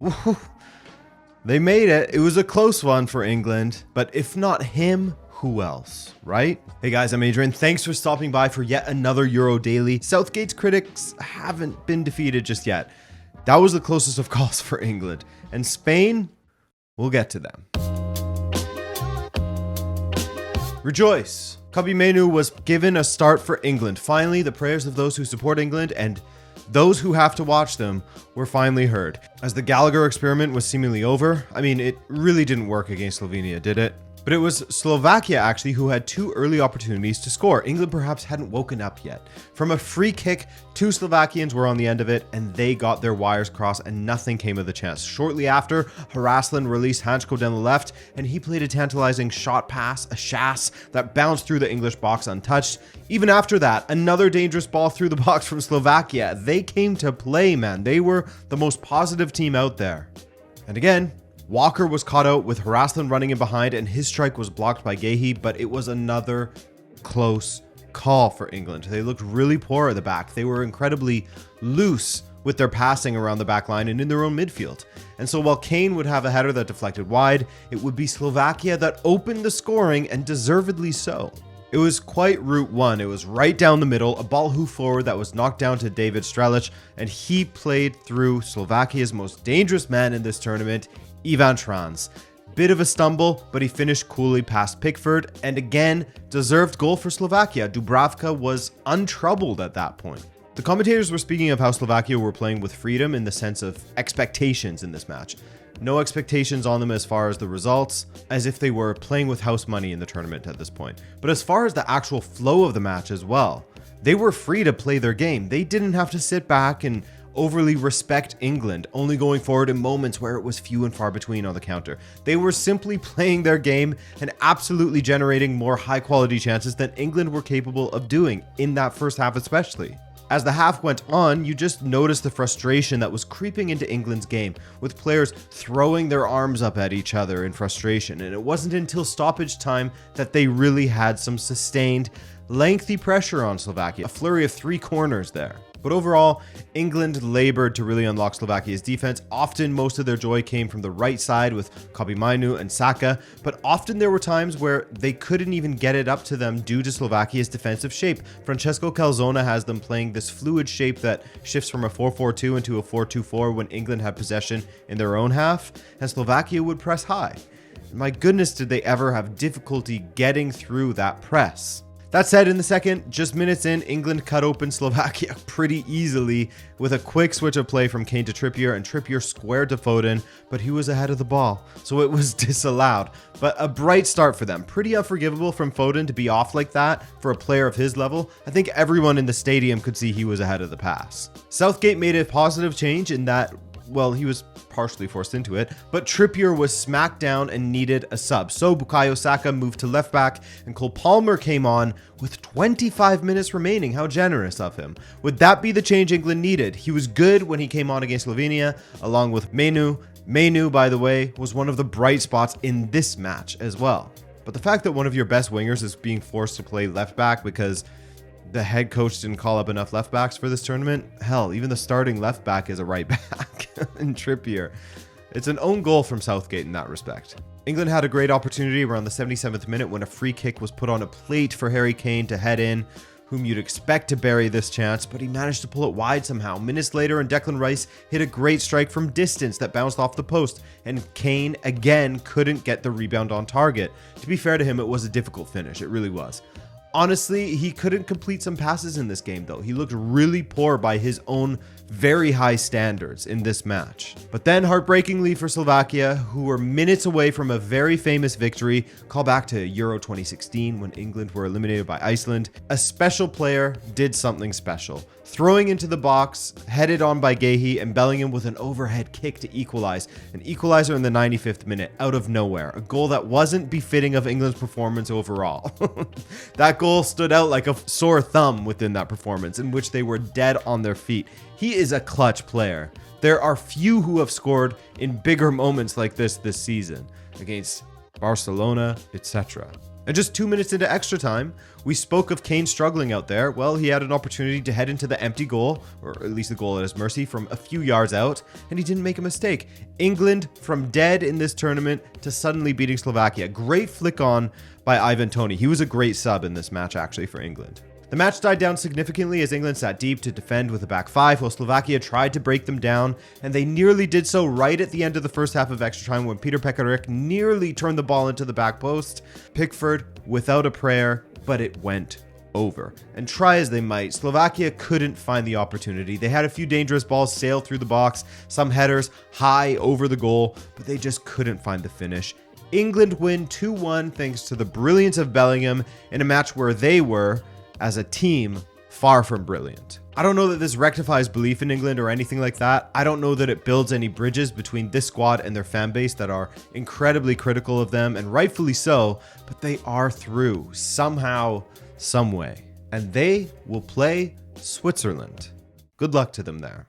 Woo. They made it. It was a close one for England, but if not him, who else, right? Hey guys, I'm Adrian. Thanks for stopping by for yet another Euro Daily. Southgate's critics haven't been defeated just yet. That was the closest of calls for England. And Spain, we'll get to them. Rejoice! Kobbie Mainoo was given a start for England. Finally, the prayers of those who support England and those who have to watch them were finally heard. As the Gallagher experiment was seemingly over, I mean, it really didn't work against Slovenia, did it? But it was Slovakia actually who had two early opportunities to score. England perhaps hadn't woken up yet. From a free kick, two Slovakians were on the end of it and they got their wires crossed and nothing came of the chance. Shortly after, Haraslin released Hansko down the left and he played a tantalizing shot pass, a chasse, that bounced through the English box untouched. Even after that, another dangerous ball through the box from Slovakia. They came to play, man. They were the most positive team out there. And again, Walker was caught out with Haraslin running in behind and his strike was blocked by Gehi, but it was another close call for England. They looked really poor at the back. They were incredibly loose with their passing around the back line and in their own midfield. And so while Kane would have a header that deflected wide, it would be Slovakia that opened the scoring, and deservedly so. It was quite Route 1. It was right down the middle, a ball hoofed forward that was knocked down to David Strelic, and he played through Slovakia's most dangerous man in this tournament, Ivan Trans. Bit of a stumble, but he finished coolly past Pickford, and again, deserved goal for Slovakia. Dubravka was untroubled at that point. The commentators were speaking of how Slovakia were playing with freedom in the sense of expectations in this match. No expectations on them as far as the results, as if they were playing with house money in the tournament at this point. But as far as the actual flow of the match as well, they were free to play their game. They didn't have to sit back and overly respect England, only going forward in moments where it was few and far between on the counter. They were simply playing their game and absolutely generating more high quality chances than England were capable of doing in that first half especially. As the half went on, you just noticed the frustration that was creeping into England's game, with players throwing their arms up at each other in frustration, and it wasn't until stoppage time that they really had some sustained, lengthy pressure on Slovakia, a flurry of 3 corners there. But overall, England labored to really unlock Slovakia's defense. Often, most of their joy came from the right side with Kobbie Mainoo and Saka, but often there were times where they couldn't even get it up to them due to Slovakia's defensive shape. Francesco Calzona has them playing this fluid shape that shifts from a 4-4-2 into a 4-2-4 when England had possession in their own half, and Slovakia would press high. My goodness, did they ever have difficulty getting through that press. That said, in the second, just minutes in, England cut open Slovakia pretty easily with a quick switch of play from Kane to Trippier, and Trippier squared to Foden, but he was ahead of the ball, so it was disallowed. But a bright start for them. Pretty unforgivable from Foden to be off like that for a player of his level. I think everyone in the stadium could see he was ahead of the pass. Southgate made a positive change in that, well, he was partially forced into it, but Trippier was smacked down and needed a sub. So Bukayo Saka moved to left back and Cole Palmer came on with 25 minutes remaining. How generous of him. Would that be the change England needed? He was good when he came on against Slovenia, along with Mainoo. Mainoo, by the way, was one of the bright spots in this match as well. But the fact that one of your best wingers is being forced to play left back because the head coach didn't call up enough left backs for this tournament. Hell, even the starting left back is a right back in Trippier. It's an own goal from Southgate in that respect. England had a great opportunity around the 77th minute when a free kick was put on a plate for Harry Kane to head in, whom you'd expect to bury this chance, but he managed to pull it wide somehow. Minutes later, and Declan Rice hit a great strike from distance that bounced off the post, and Kane again couldn't get the rebound on target. To be fair to him, it was a difficult finish. It really was. Honestly, he couldn't complete some passes in this game though. He looked really poor by his own very high standards in this match. But then heartbreakingly for Slovakia, who were minutes away from a very famous victory, call back to Euro 2016 when England were eliminated by Iceland, a special player did something special. Throwing into the box, headed on by Gehi, and Bellingham with an overhead kick to equalize. An equalizer in the 95th minute, out of nowhere. A goal that wasn't befitting of England's performance overall. That goal stood out like a sore thumb within that performance, in which they were dead on their feet. He is a clutch player. There are few who have scored in bigger moments like this season, against Barcelona, etc. And just 2 minutes into extra time, we spoke of Kane struggling out there. Well, he had an opportunity to head into the empty goal, or at least the goal at his mercy, from a few yards out, and he didn't make a mistake. England from dead in this tournament to suddenly beating Slovakia. Great flick on by Ivan Toney. He was a great sub in this match, actually, for England. The match died down significantly as England sat deep to defend with a back five, while Slovakia tried to break them down, and they nearly did so right at the end of the first half of extra time when Peter Pekarik nearly turned the ball into the back post. Pickford without a prayer, but it went over. And try as they might, Slovakia couldn't find the opportunity. They had a few dangerous balls sail through the box, some headers high over the goal, but they just couldn't find the finish. England win 2-1 thanks to the brilliance of Bellingham in a match where they were, as a team, far from brilliant. I don't know that this rectifies belief in England or anything like that. I don't know that it builds any bridges between this squad and their fan base that are incredibly critical of them, and rightfully so, but they are through somehow, some way. And they will play Switzerland. Good luck to them there.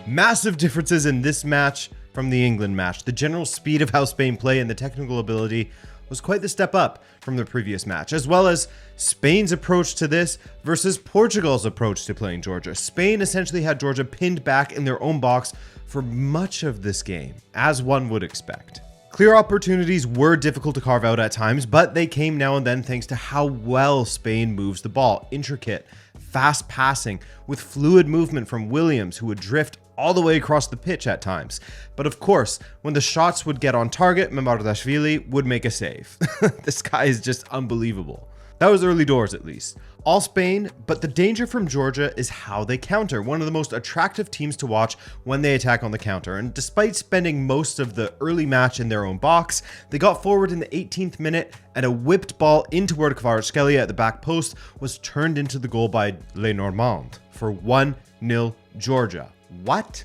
Massive differences in this match from the England match. The general speed of how Spain play and the technical ability was quite the step up from the previous match, as well as Spain's approach to this versus Portugal's approach to playing Georgia. Spain essentially had Georgia pinned back in their own box for much of this game, as one would expect. Clear opportunities were difficult to carve out at times, but they came now and then thanks to how well Spain moves the ball. Intricate, fast passing with fluid movement from Williams, who would drift all the way across the pitch at times. But of course, when the shots would get on target, Mamardashvili would make a save. This guy is just unbelievable. That was early doors, at least. All Spain, but the danger from Georgia is how they counter. One of the most attractive teams to watch when they attack on the counter. And despite spending most of the early match in their own box, they got forward in the 18th minute and a whipped ball into where Kvaratskhelia at the back post was turned into the goal by Les Normands for 1-0 Georgia. What?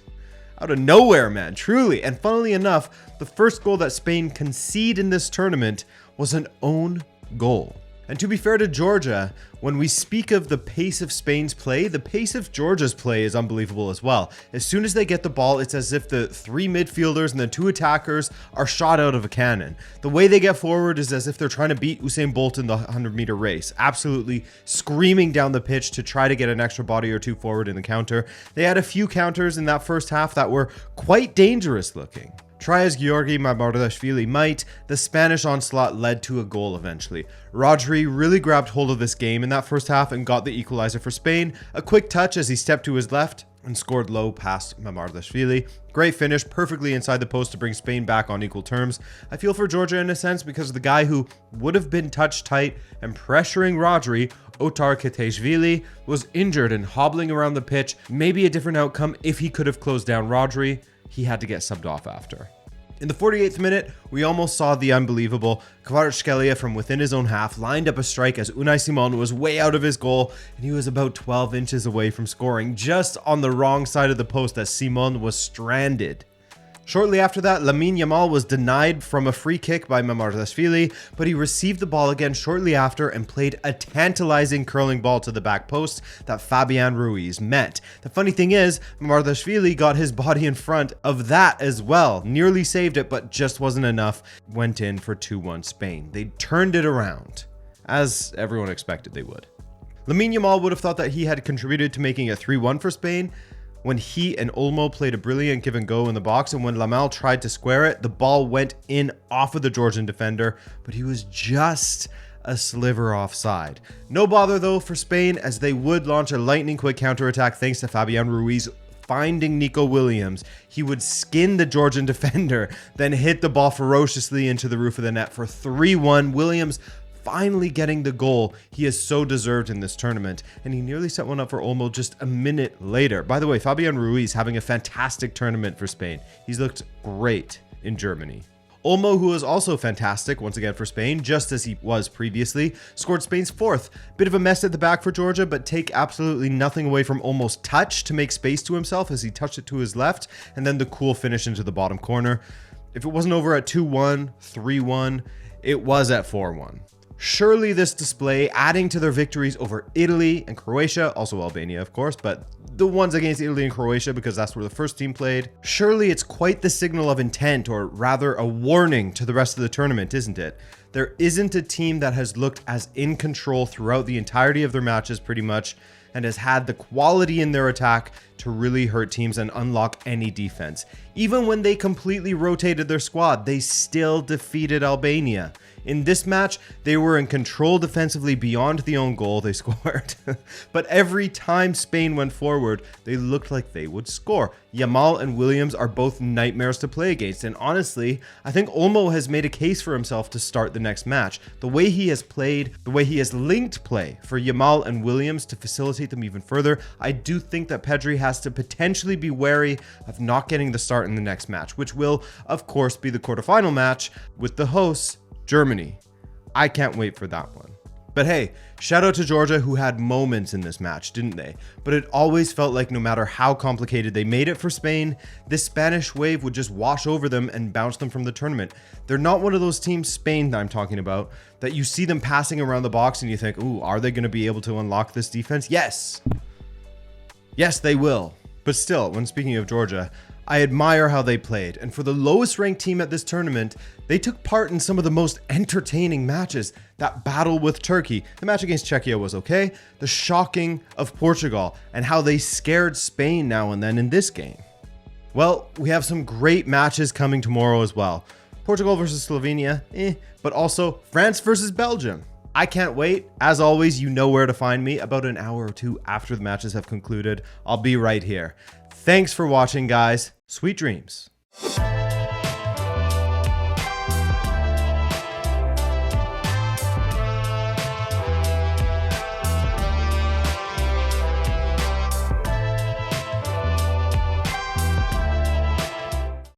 Out of nowhere, man, truly. And funnily enough, the first goal that Spain conceded in this tournament was an own goal. And to be fair to Georgia, when we speak of the pace of Spain's play, the pace of Georgia's play is unbelievable as well. As soon as they get the ball, it's as if the 3 midfielders and the 2 attackers are shot out of a cannon. The way they get forward is as if they're trying to beat Usain Bolt in the 100-meter race, absolutely screaming down the pitch to try to get an extra body or two forward in the counter. They had a few counters in that first half that were quite dangerous looking. Try as Georgi Mamardashvili might, the Spanish onslaught led to a goal eventually. Rodri really grabbed hold of this game in that first half and got the equalizer for Spain. A quick touch as he stepped to his left and scored low past Mamardashvili. Great finish, perfectly inside the post to bring Spain back on equal terms. I feel for Georgia in a sense because the guy who would have been touch tight and pressuring Rodri, Otar Keteshvili, was injured and hobbling around the pitch. Maybe a different outcome if he could have closed down Rodri. He had to get subbed off after. In the 48th minute, we almost saw the unbelievable. Kvaratskhelia from within his own half lined up a strike as Unai Simon was way out of his goal, and he was about 12 inches away from scoring, just on the wrong side of the post as Simon was stranded. Shortly after that, Lamine Yamal was denied from a free kick by Mamardashvili, but he received the ball again shortly after and played a tantalizing curling ball to the back post that Fabian Ruiz met. The funny thing is, Mamardashvili got his body in front of that as well. Nearly saved it, but just wasn't enough. Went in for 2-1 Spain. They turned it around, as everyone expected they would. Lamine Yamal would have thought that he had contributed to making it 3-1 for Spain, when he and Olmo played a brilliant give and go in the box, and when Lamel tried to square it, the ball went in off of the Georgian defender, but he was just a sliver offside. No bother though for Spain, as they would launch a lightning quick counterattack thanks to Fabian Ruiz finding Nico Williams. He would skin the Georgian defender, then hit the ball ferociously into the roof of the net for 3-1. Williams finally getting the goal he has so deserved in this tournament, and he nearly set one up for Olmo just a minute later. By the way, Fabian Ruiz having a fantastic tournament for Spain. He's looked great in Germany. Olmo, who was also fantastic once again for Spain, just as he was previously, scored Spain's 4th. Bit of a mess at the back for Georgia, but take absolutely nothing away from Olmo's touch to make space to himself as he touched it to his left, and then the cool finish into the bottom corner. If it wasn't over at 2-1, 3-1, it was at 4-1. Surely this display, adding to their victories over Italy and Croatia, also Albania of course, but the ones against Italy and Croatia because that's where the first team played. Surely it's quite the signal of intent, or rather a warning to the rest of the tournament, isn't it? There isn't a team that has looked as in control throughout the entirety of their matches pretty much, and has had the quality in their attack to really hurt teams and unlock any defense. Even when they completely rotated their squad, they still defeated Albania. In this match, they were in control defensively beyond the own goal they scored. But every time Spain went forward, they looked like they would score. Yamal and Williams are both nightmares to play against, and honestly, I think Olmo has made a case for himself to start the next match. The way he has played, the way he has linked play for Yamal and Williams to facilitate them even further, I do think that Pedri has to potentially be wary of not getting the start in the next match, which will, of course, be the quarterfinal match with the hosts, Germany. I can't wait for that one. But hey, shout out to Georgia, who had moments in this match, didn't they? But it always felt like no matter how complicated they made it for Spain, this Spanish wave would just wash over them and bounce them from the tournament. They're not one of those teams, Spain that I'm talking about, that you see them passing around the box and you think, ooh, are they going to be able to unlock this defense? Yes. Yes, they will. But still, when speaking of Georgia, I admire how they played, and for the lowest ranked team at this tournament, they took part in some of the most entertaining matches. That battle with Turkey, the match against Czechia was okay, the shocking of Portugal, and how they scared Spain now and then in this game. Well, we have some great matches coming tomorrow as well. Portugal versus Slovenia, but also France versus Belgium. I can't wait. As always, you know where to find me about an hour or two after the matches have concluded. I'll be right here. Thanks for watching, guys. Sweet dreams.